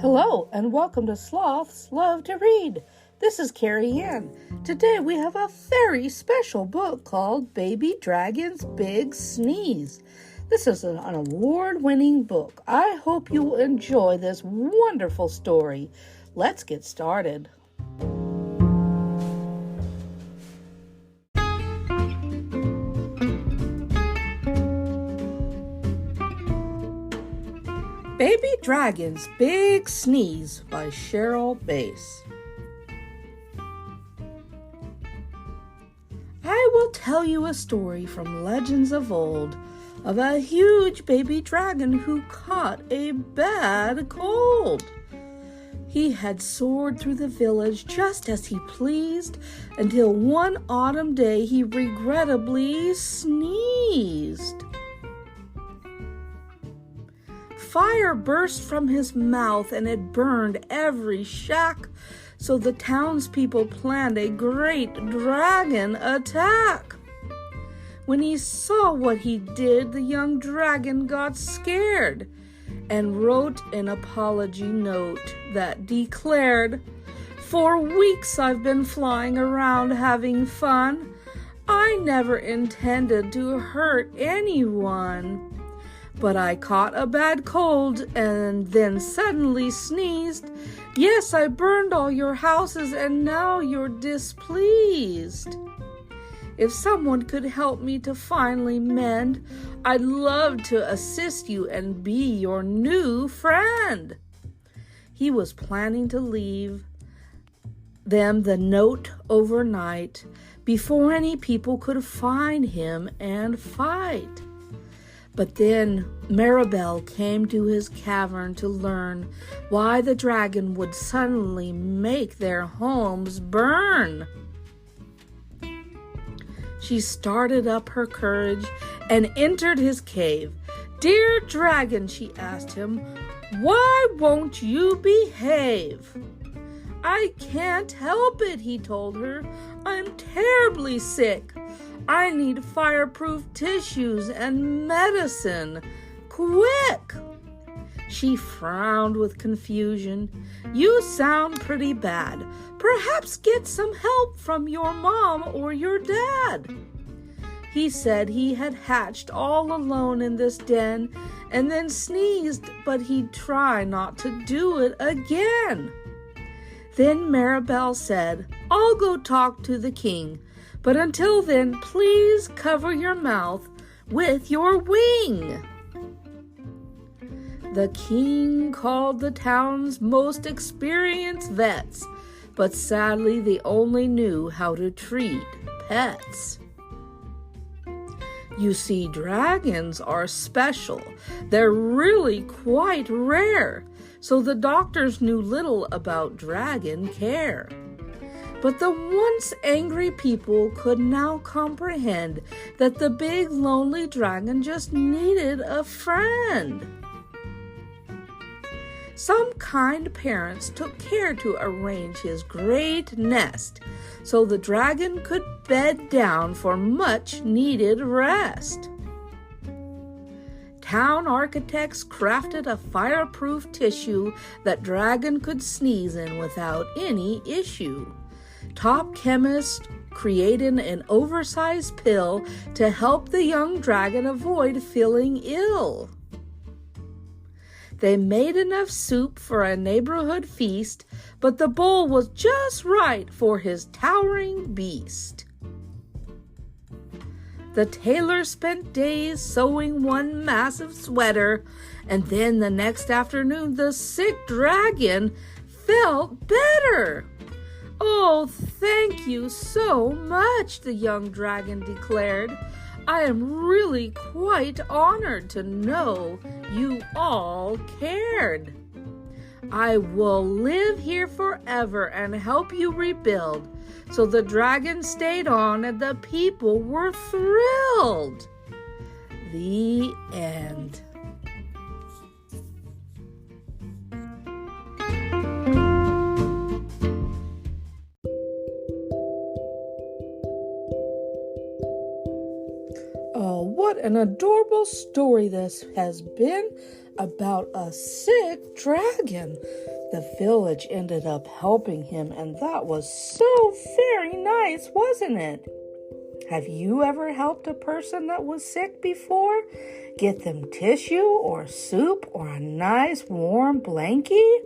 Hello and welcome to Sloths Love to Read. This is Carrie Ann. Today we have a very special book called Baby Dragon's Big Sneeze. This is an award-winning book. I hope you will enjoy this wonderful story. Let's get started. Baby Dragon's Big Sneeze by Sheryl. I will tell you a story from legends of old of a huge baby dragon who caught a bad cold. He had soared through the village just as he pleased until one autumn day he regrettably sneezed. Fire burst from his mouth and it burned every shack, so the townspeople planned a great dragon attack. When he saw what he did, the young dragon got scared and wrote an apology note that declared, "For weeks I've been flying around having fun. I never intended to hurt anyone. But I caught a bad cold and then suddenly sneezed. Yes, I burned all your houses and now you're displeased. If someone could help me to finally mend, I'd love to assist you and be your new friend." He was planning to leave them the note overnight before any people could find him and fight. But then Mirabelle came to his cavern to learn why the dragon would suddenly make their homes burn. She started up her courage and entered his cave. "Dear dragon," she asked him, "why won't you behave?" "I can't help it," he told her. "I'm terribly sick. I need fireproof tissues and medicine. Quick!" She frowned with confusion. "You sound pretty bad. Perhaps get some help from your mom or your dad." He said he had hatched all alone in this den and then sneezed, but he'd try not to do it again. Then Mirabelle said, "I'll go talk to the king. But until then, please cover your mouth with your wing." The king called the town's most experienced vets, but sadly they only knew how to treat pets. You see, dragons are special. They're really quite rare, so the doctors knew little about dragon care. But the once angry people could now comprehend that the big lonely dragon just needed a friend. Some kind parents took care to arrange his great nest so the dragon could bed down for much needed rest. Town architects crafted a fireproof tissue that dragon could sneeze in without any issue. Top chemists created an oversized pill to help the young dragon avoid feeling ill. They made enough soup for a neighborhood feast, but the bowl was just right for his towering beast. The tailor spent days sewing one massive sweater, and then the next afternoon the sick dragon felt better. "Oh, thank you so much," the young dragon declared. "I am really quite honored to know you all cared. I will live here forever and help you rebuild." So the dragon stayed on and the people were thrilled. The end. Oh, what an adorable story this has been about a sick dragon. The village ended up helping him, and that was so very nice, wasn't it? Have you ever helped a person that was sick before? Get them tissue or soup or a nice warm blankie?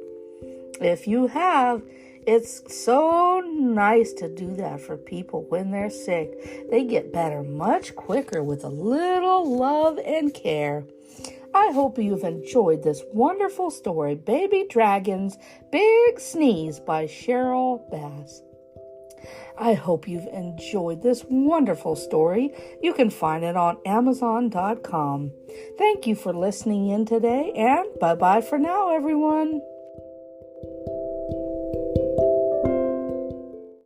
If you have, it's so nice to do that for people when they're sick. They get better much quicker with a little love and care. I hope you've enjoyed this wonderful story, Baby Dragon's Big Sneeze by Sheryl Bass. I hope you've enjoyed this wonderful story. You can find it on Amazon.com. Thank you for listening in today, and bye-bye for now, everyone.